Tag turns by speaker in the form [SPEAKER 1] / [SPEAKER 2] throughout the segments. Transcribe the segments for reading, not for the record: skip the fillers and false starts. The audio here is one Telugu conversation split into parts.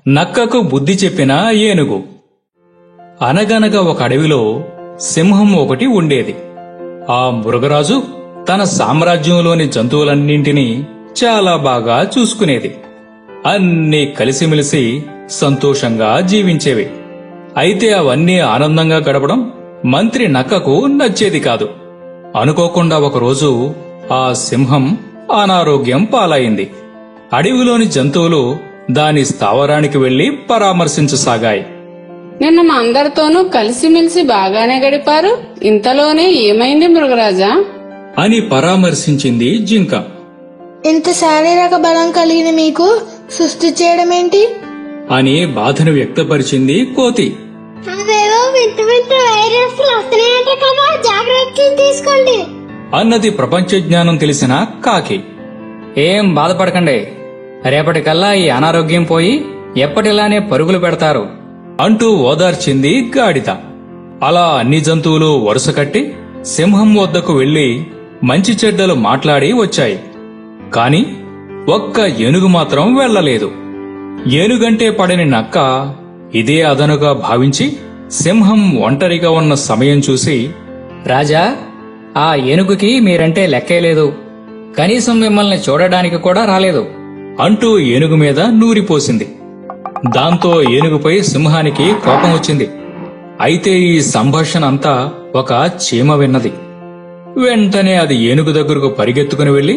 [SPEAKER 1] నక్కకు బుద్ధి చెప్పిన ఏనుగు. అనగనగా ఒక అడవిలో సింహం ఒకటి ఉండేది. ఆ మృగరాజు తన సామ్రాజ్యంలోని జంతువులన్నింటినీ చాలా బాగా చూసుకునేది. అన్నీ కలిసిమెలిసి సంతోషంగా జీవించేవి. అయితే అవన్నీ ఆనందంగా గడపడం మంత్రి నక్కకు నచ్చేది కాదు. అనుకోకుండా ఒకరోజు ఆ సింహం అనారోగ్యం పాలైంది. అడవిలోని జంతువులు దాని స్థావరానికి వెళ్లి పరామర్శించసాగాయి.
[SPEAKER 2] నిన్న మా అందరితోనూ కలిసిమెలిసి బాగానే గడిపారు, ఇంతలోనే ఏమైంది మృగరాజా
[SPEAKER 1] అని పరామర్శించింది జింక.
[SPEAKER 3] ఇంత శారీరక బలం కలిగిన మీకు సృష్టి చేయడమేంటి
[SPEAKER 1] అని బాధను వ్యక్తపరిచింది కోతి.
[SPEAKER 3] అవేవో వింత వింత వైరస్లు వస్తున్నాయంట కదా, జాగ్రత్తలు తీసుకోండి
[SPEAKER 1] అన్నది ప్రపంచ జ్ఞానం తెలిసిన కాకి.
[SPEAKER 4] ఏం బాధపడకండి, రేపటికల్లా ఈ అనారోగ్యం పోయి ఎప్పటిలానే పరుగులు పెడతారు
[SPEAKER 1] అంటూ ఓదార్చింది గాడిద. అలా అన్ని జంతువులు వరుస కట్టి సింహం వద్దకు వెళ్లి మంచి చెడ్డలు మాట్లాడి వచ్చాయి. కాని ఒక్క ఏనుగు మాత్రం వెళ్లలేదు. ఏనుగంటే పడని నక్క ఇదే అదనుగా భావించి సింహం ఒంటరిగా ఉన్న సమయం చూసి,
[SPEAKER 4] రాజా, ఆ ఏనుగుకి మీరంటే లెక్కేలేదు, కనీసం మిమ్మల్ని చూడడానికి కూడా రాలేదు
[SPEAKER 1] అంటూ ఏనుగు మీద నూరిపోసింది. దాంతో ఏనుగుపై సింహానికి కోపం వచ్చింది. అయితే ఈ సంభాషణ అంతా ఒక చీమ విన్నది. వెంటనే అది ఏనుగు దగ్గరకు పరిగెత్తుకుని వెళ్లి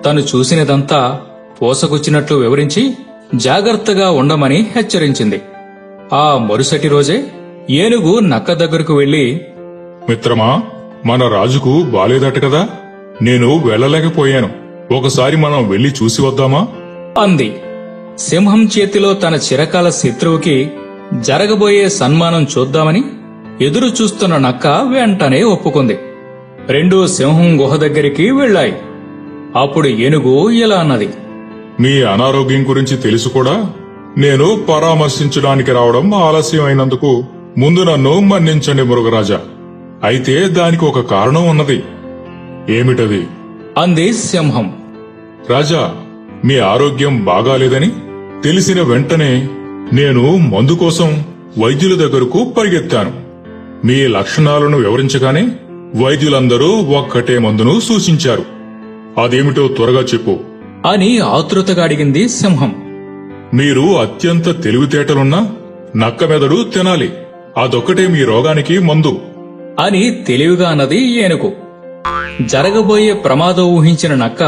[SPEAKER 1] తను చూసినదంతా పోసకొచ్చినట్లు వివరించి జాగ్రత్తగా ఉండమని హెచ్చరించింది. ఆ మరుసటి రోజే ఏనుగు నక్క దగ్గరకు వెళ్లి,
[SPEAKER 5] మిత్రమా, మన రాజుకు బాలేదట కదా, నేను వెళ్లలేకపోయాను, ఒకసారి మనం వెళ్లి చూసి వద్దామా
[SPEAKER 1] అంది. సింహం చేతిలో తన చిరకాల శత్రువుకి జరగబోయే సన్మానం చూద్దామని ఎదురు చూస్తున్న నక్క వెంటనే ఒప్పుకుంది. రెండూ సింహం గుహ దగ్గరికి వెళ్లాయి. అప్పుడు ఏనుగు ఇలా అన్నది.
[SPEAKER 5] మీ అనారోగ్యం గురించి తెలుసు కూడా నేను పరామర్శించడానికి రావడం ఆలస్యం అయినందుకు ముందు నన్ను మన్నించండి మృగరాజా. అయితే దానికి ఒక కారణం ఉన్నది. ఏమిటది
[SPEAKER 1] అంది సింహం.
[SPEAKER 5] రాజా, మీ ఆరోగ్యం బాగాలేదని తెలిసిన వెంటనే నేను మందు కోసం వైద్యుల దగ్గరకు పరిగెత్తాను. మీ లక్షణాలను వివరించగానే వైద్యులందరూ ఒక్కటే మందును సూచించారు. అదేమిటో త్వరగా చెప్పు
[SPEAKER 1] అని ఆతృతగా అడిగింది సింహం.
[SPEAKER 5] మీరు అత్యంత తెలివితేటలున్న నక్క మెదడు తినాలి, అదొక్కటే మీ రోగానికి మందు
[SPEAKER 1] అని తెలివిగా అన్నది ఏనుగు. జరగబోయే ప్రమాదం ఊహించిన నక్క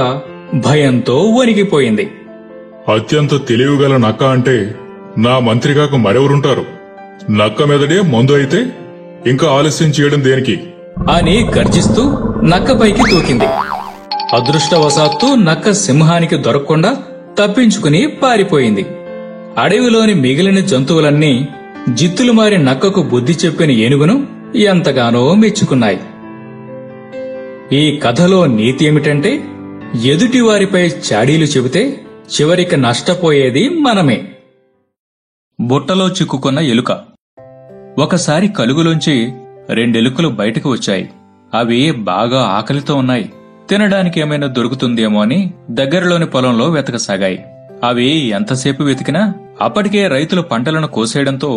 [SPEAKER 1] భయంతో వణికిపోయింది.
[SPEAKER 5] అత్యంత తెలివిగల నక్క అంటే నా మంత్రిగాకు మరెవరుంటారు? నక్క మెదడే మందు అయితే ఇంకా ఆలస్యం చేయడం దేనికి
[SPEAKER 1] అని గర్జిస్తూ నక్కపైకి తూకింది. అదృష్టవశాత్తు నక్క సింహానికి దొరకకుండా తప్పించుకుని పారిపోయింది. అడవిలోని మిగిలిన జంతువులన్నీ జిత్తులు మారి నక్కకు బుద్ధి చెప్పిన ఏనుగును ఎంతగానో మెచ్చుకున్నాయి. ఈ కథలో నీతి ఏమిటంటే, ఎదుటివారిపై చాడీలు చెబితే చివరికి నష్టపోయేది మనమే. బుట్టలో చిక్కుకున్న ఎలుక. ఒకసారి కలుగులోంచి రెండెలుకలు బయటకు వచ్చాయి. అవి బాగా ఆకలితో ఉన్నాయి. తినడానికి ఏమైనా దొరుకుతుందేమో అని దగ్గరలోని పొలంలో వెతకసాగాయి. అవి ఎంతసేపు వెతికినా అప్పటికే రైతులు పంటలను కోసేయడంతో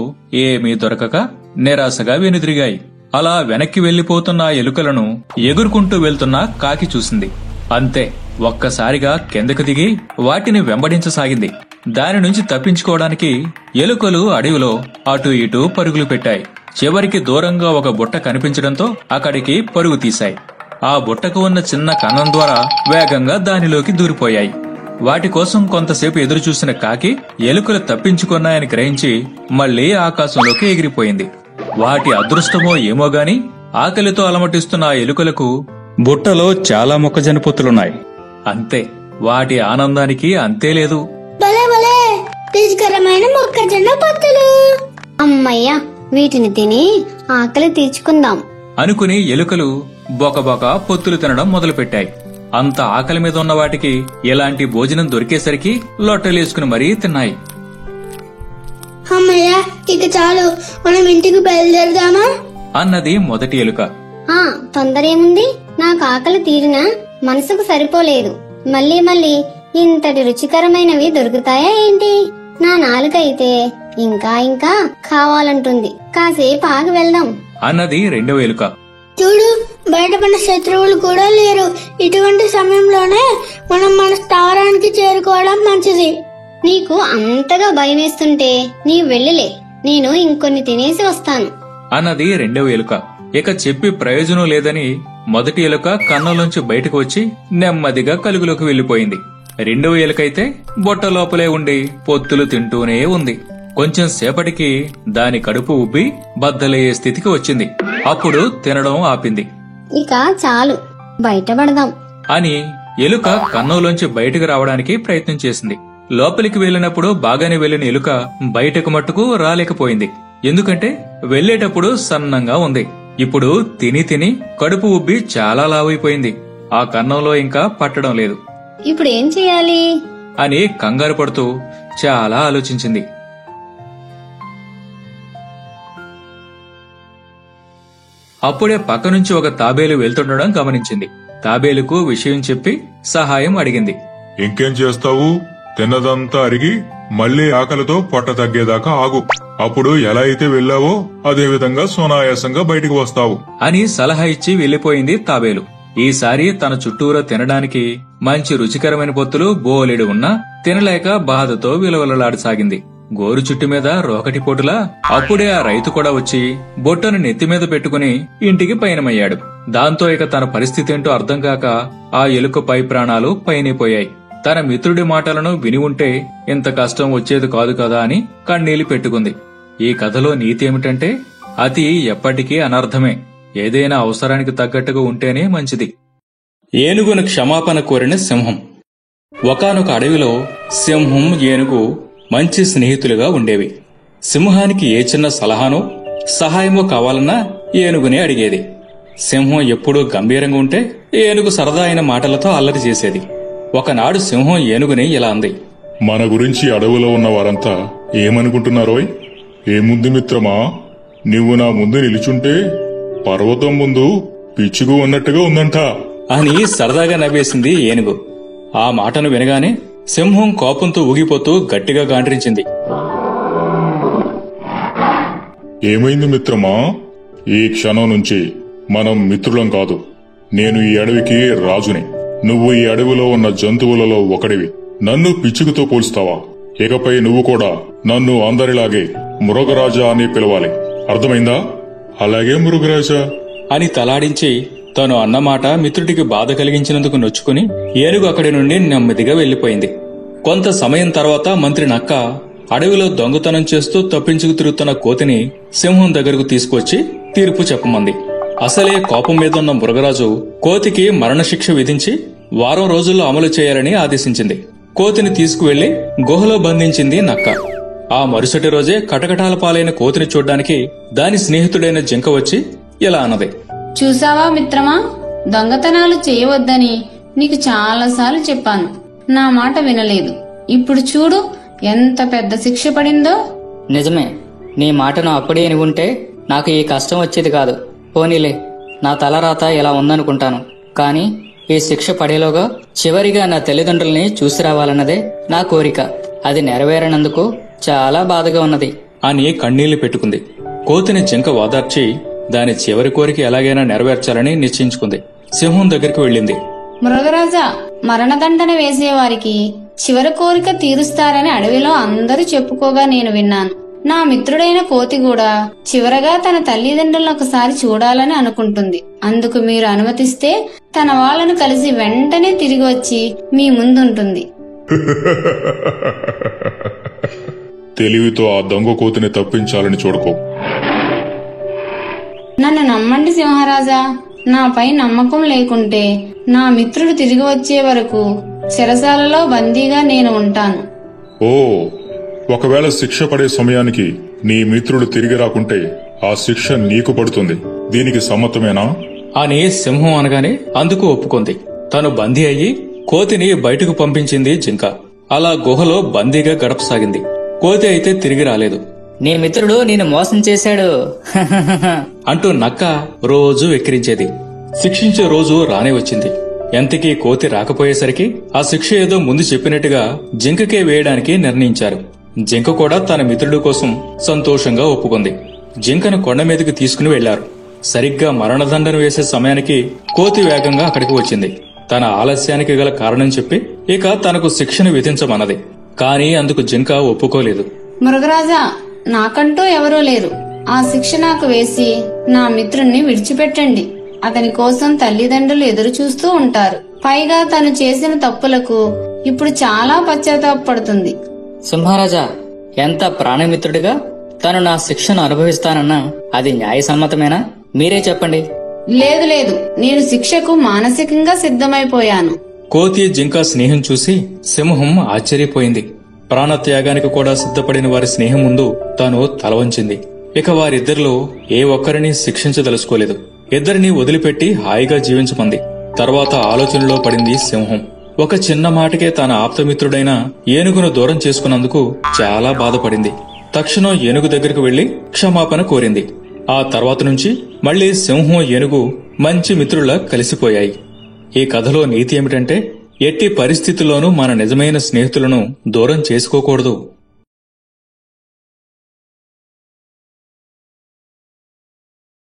[SPEAKER 1] ఏమీ దొరకక నిరాశగా వెనుదిరిగాయి. అలా వెనక్కి వెళ్లిపోతున్న ఆ ఎలుకలను ఎగురుకుంటూ వెళ్తున్న కాకి చూసింది. అంతే, ఒక్కసారిగా కిందకు దిగి వాటిని వెంబడించసాగింది. దాని నుంచి తప్పించుకోవడానికి ఎలుకలు అడవిలో అటూ ఇటూ పరుగులు పెట్టాయి. చివరికి దూరంగా ఒక బుట్ట కనిపించడంతో అక్కడికి పరుగు తీశాయి. ఆ బుట్టకు ఉన్న చిన్న కన్నం ద్వారా వేగంగా దానిలోకి దూరిపోయాయి. వాటి కోసం కొంతసేపు ఎదురు చూసిన కాకి ఎలుకలు తప్పించుకున్నాయని గ్రహించి మళ్లీ ఆకాశంలోకి ఎగిరిపోయింది. వాటి అదృష్టమో ఏమో గాని ఆకలితో అలమటిస్తున్న ఆ ఎలుకలకు బుట్టలో చాలా మొక్కజొన్న పొత్తులున్నాయి. అంతే, వాటి ఆనందానికి అంతేలేదు.
[SPEAKER 3] భలే భలే రుచికరమైన మొక్కజొన్న పొత్తులు, అమ్మయ్య, వీటిని తిని ఆకలి తీర్చుకుందాం
[SPEAKER 1] అనుకుని ఎలుకలు బొకబొక పొత్తులు తినడం మొదలుపెట్టాయి. అంత ఆకలి మీద ఉన్న వాటికి ఎలాంటి భోజనం దొరికేసరికి లొట్టలేసుకుని మరీ తిన్నాయి.
[SPEAKER 3] అమ్మయ్య, ఇక చాలు, మనం ఇంటికి బయలుదేరదామా
[SPEAKER 1] అన్నది మొదటి ఎలుక.
[SPEAKER 6] తొందర ఏముంది, నాకు ఆకలి తీరినా మనసుకు సరిపోలేదు. మళ్ళీ మళ్ళీ ఇంతటి రుచికరమైనవి దొరుకుతాయా ఏంటి? నా నాలుక అయితే ఇంకా ఇంకా కావాలంటుంది. కాసేపు ఆగి వెళ్దాం
[SPEAKER 1] అన్నది రెండవ ఎలుక.
[SPEAKER 3] చూడు, బయట మన శత్రువులు కూడా లేరు. ఇటువంటి సమయంలోనే మనం మన స్థావరానికి చేరుకోవడం మంచిది.
[SPEAKER 6] నీకు అంతగా భయమేస్తుంటే నీ వెళ్ళిలే, నేను ఇంకొన్ని తినేసి వస్తాను
[SPEAKER 1] అన్నది రెండవ ఎలుక. ఇక చెప్పి ప్రయోజనం లేదని మొదటి ఎలుక కన్నంలోంచి బయటకు వచ్చి నెమ్మదిగా కలుగులోకి వెళ్లిపోయింది. రెండవ ఎలుకైతే బొట్ట లోపలే ఉండి పొత్తులు తింటూనే ఉంది. కొంచెం సేపటికి దాని కడుపు ఉబ్బి బద్దలయ్యే స్థితికి వచ్చింది. అప్పుడు తినడం ఆపింది.
[SPEAKER 6] ఇక చాలు, బయటపడదాం
[SPEAKER 1] అని ఎలుక కన్నంలోంచి బయటకు రావడానికి ప్రయత్నం చేసింది. లోపలికి వెళ్లినప్పుడు బాగానే వెళ్లిన ఎలుక బయటకు మట్టుకు రాలేకపోయింది. ఎందుకంటే వెళ్లేటప్పుడు సన్నంగా ఉంది. ఇప్పుడు తిని తిని కడుపు ఉబ్బి చాలా లావైపోయింది. ఆ కన్నంలో ఇంకా పట్టడం లేదు.
[SPEAKER 6] ఇప్పుడు ఏం చెయ్యాలి
[SPEAKER 1] అని కంగారు పడుతూ చాలా ఆలోచించింది. అప్పుడే పక్క నుంచి ఒక తాబేలు వెళ్తుండడం గమనించింది. తాబేలుకు విషయం చెప్పి సహాయం అడిగింది.
[SPEAKER 5] ఇంకేం చేస్తావు? తిన్నదంతా అరిగి మళ్లీ ఆకలితో పొట్ట తగ్గేదాకా ఆగు. అప్పుడు ఎలా అయితే వెళ్లావో అదే విధంగా సునాయాసంగా బయటికి వస్తావు
[SPEAKER 1] అని సలహా ఇచ్చి వెళ్లిపోయింది తాబేలు. ఈసారి తన చుట్టూరా తినడానికి మంచి రుచికరమైన పొత్తులు బోలెడు ఉన్నా తినలేక బాధతో విలవలలాడసాగింది. గోరు చుట్టు మీద రోకటి పోటులా అప్పుడే ఆ రైతు కూడా వచ్చి బొట్టను నెత్తిమీద పెట్టుకుని ఇంటికి పయనమయ్యాడు. దాంతో ఇక తన పరిస్థితి ఏంటో అర్థం కాక ఆ ఎలుక పై ప్రాణాలు పయనిపోయాయి. తన మిత్రుడి మాటలను విని ఉంటే ఇంత కష్టం వచ్చేది కాదు కదా అని కన్నీళ్లు పెట్టుకుంది. ఈ కథలో నీతి ఏమిటంటే అతి ఎప్పటికీ అనర్థమే. ఏదైనా అవసరానికి తగ్గట్టుగా ఉంటేనే మంచిది. ఏనుగును క్షమాపణ కోరిన సింహం. ఒకానొక అడవిలో సింహం, ఏనుగు మంచి స్నేహితులుగా ఉండేవి. సింహానికి ఏ చిన్న సలహానో సహాయమో కావాలన్నా ఏనుగునే అడిగేది. సింహం ఎప్పుడూ గంభీరంగా ఉంటే ఏనుగు సరదా అయిన మాటలతో అల్లరి చేసేది. ఒకనాడు సింహం ఏనుగుని ఇలా అంది.
[SPEAKER 5] మన గురించి అడవిలో ఉన్న వారంతా ఏమనుకుంటున్నారోయ్? ఏముంది మిత్రమా, నువ్వు నా ముందు నిలుచుంటే పర్వతం ముందు పిచ్చుకు ఉన్నట్టుగా ఉందంట
[SPEAKER 1] అని సరదాగా నవ్వేసింది ఏనుగు. ఆ మాటను వినగానే సింహం కోపంతో ఊగిపోతూ గట్టిగా గాండ్రించింది.
[SPEAKER 5] ఏమైంది మిత్రమా? ఈ క్షణం నుంచి మనం మిత్రులం కాదు. నేను ఈ అడవికి రాజుని. నువ్వు ఈ అడవిలో ఉన్న జంతువులలో ఒకడివి. నన్ను పిచ్చుకతో పోల్స్తావా? ఇకపై నువ్వు కూడా నన్ను అందరిలాగే మృగరాజా అని పిలవాలి. అర్థమైందా? అలాగే మృగరాజా
[SPEAKER 1] అని తలాడించి తను అన్నమాట మిత్రుడికి బాధ కలిగించినందుకు నొచ్చుకుని ఏనుగు అక్కడి నుండి నెమ్మదిగా వెళ్లిపోయింది. కొంత సమయం తర్వాత మంత్రి నక్క అడవిలో దొంగతనం చేస్తూ తప్పించుకు తిరుగుతున్న కోతిని సింహం దగ్గరకు తీసుకొచ్చి తీర్పు చెప్పమంది. అసలే కోపం మీదున్న మృగరాజు కోతికి మరణశిక్ష విధించి వారం రోజుల్లో అమలు చేయాలని ఆదేశించింది. కోతిని తీసుకువెళ్లి గుహలో బంధించింది నక్క. ఆ మరుసటి రోజే కటకటాల పాలైన కోతిని చూడ్డానికి దాని స్నేహితుడైన జింక వచ్చి ఇలా అన్నది.
[SPEAKER 2] చూసావా మిత్రమా, దొంగతనాలు చేయవద్దని నీకు చాలాసార్లు చెప్పాను. నా మాట వినలేదు. ఇప్పుడు చూడు ఎంత పెద్ద శిక్ష పడిందో.
[SPEAKER 4] నిజమే, నీ మాటను అప్పుడే ఉంటే నాకు ఈ కష్టం వచ్చేది కాదు. పోనీలే, నా తలరాత ఇలా ఉందనుకుంటాను. కాని ఈ శిక్ష పడేలోగా చివరిగా నా తల్లిదండ్రుల్ని చూసి రావాలన్నదే నా కోరిక. అది నెరవేరనందుకు చాలా బాధగా ఉన్నది
[SPEAKER 1] అని కన్నీళ్లు పెట్టుకుంది. కోతిని జింక ఓదార్చి దాని చివరి కోరిక ఎలాగైనా నెరవేర్చాలని నిశ్చయించుకుంది. సింహం దగ్గరికి వెళ్ళింది.
[SPEAKER 2] మృగరాజా, మరణదండన వేసేవారికి చివరి కోరిక తీరుస్తారని అడవిలో అందరూ చెప్పుకోగా నేను విన్నాను. నా మిత్రుడైన కోతి కూడా చివరగా తన తల్లిదండ్రులను ఒకసారి చూడాలని అనుకుంటుంది. అందుకు మీరు అనుమతిస్తే తన వాళ్లను కలిసి వెంటనే తిరిగి వచ్చి మీ ముందుంటుంది.
[SPEAKER 5] తెలివితో ఆ దొంగ కోతిని తప్పించాలని చూడకో.
[SPEAKER 2] నన్ను నమ్మండి సింహరాజా. నాపై నమ్మకం లేకుంటే నా మిత్రుడు తిరిగి వచ్చే వరకు చెరసాలలో బందీగా నేను ఉంటాను.
[SPEAKER 5] ఓ, ఒకవేళ శిక్ష పడే సమయానికి నీ మిత్రుడు తిరిగి రాకుంటే ఆ శిక్ష నీకు పడుతుంది. దీనికి సమ్మతమేనా
[SPEAKER 1] అని సింహం అనగానే అందుకు ఒప్పుకుంది. తను బందీ అయ్యి కోతిని బయటకు పంపించింది జింక. అలా గుహలో బందీగా గడపసాగింది. కోతి అయితే తిరిగి రాలేదు.
[SPEAKER 4] నీ మిత్రుడు నేను మోసం చేశాడు
[SPEAKER 1] అంటూ నక్క రోజు వెక్కిరించేది. శిక్షించే రోజు రానే వచ్చింది. ఎంతకీ కోతి రాకపోయేసరికి ఆ శిక్ష ఏదో ముందు చెప్పినట్టుగా జింకకే వేయడానికి నిర్ణయించారు. జింక కూడా తన మిత్రుడి కోసం సంతోషంగా ఒప్పుకుంది. జింకను కొండ మీదకి తీసుకుని వెళ్లారు. సరిగ్గా మరణదండన వేసే సమయానికి కోతి వేగంగా అక్కడికి వచ్చింది. తన ఆలస్యానికి గల కారణం చెప్పి ఇక తనకు శిక్షను విధించమన్నది. కాని అందుకు జింక ఒప్పుకోలేదు.
[SPEAKER 2] మృగరాజా, నాకంటూ ఎవరూ లేరు. ఆ శిక్ష నాకు వేసి నా మిత్రుణ్ణి విడిచిపెట్టండి. అతని కోసం తల్లిదండ్రులు ఎదురు చూస్తూ ఉంటారు. పైగా తను చేసిన తప్పులకు ఇప్పుడు చాలా పశ్చాత్తాపడుతుంది.
[SPEAKER 4] సింహరాజా, ఎంత ప్రాణమిత్రుడిగా తను నా శిక్షను అనుభవిస్తానన్నా అది న్యాయసమ్మతమేనా? మీరే చెప్పండి.
[SPEAKER 2] లేదు లేదు, నేను శిక్షకు మానసికంగా సిద్ధమైపోయాను.
[SPEAKER 1] కోతి జింక స్నేహం చూసి సింహం ఆశ్చర్యపోయింది. ప్రాణత్యాగానికి కూడా సిద్ధపడిన వారి స్నేహం ముందు తాను తలవంచింది. ఇక వారిద్దరిలో ఏ ఒక్కరిని శిక్షించదలుచుకోలేదు. ఇద్దరిని వదిలిపెట్టి హాయిగా జీవించమంది. తర్వాత ఆలోచనలో పడింది సింహం. ఒక చిన్న మాటకే తన ఆప్తమిత్రుడైన ఏనుగును దూరం చేసుకున్నందుకు చాలా బాధపడింది. తక్షణం ఏనుగు దగ్గరకు వెళ్లి క్షమాపణ కోరింది. ఆ తర్వాత నుంచి మళ్లీ సింహం ఏనుగు మంచి మిత్రులా కలిసిపోయాయి. ఈ కథలో నీతి ఏమిటంటే, ఎట్టి పరిస్థితుల్లోనూ మన నిజమైన స్నేహితులను దూరం చేసుకోకూడదు.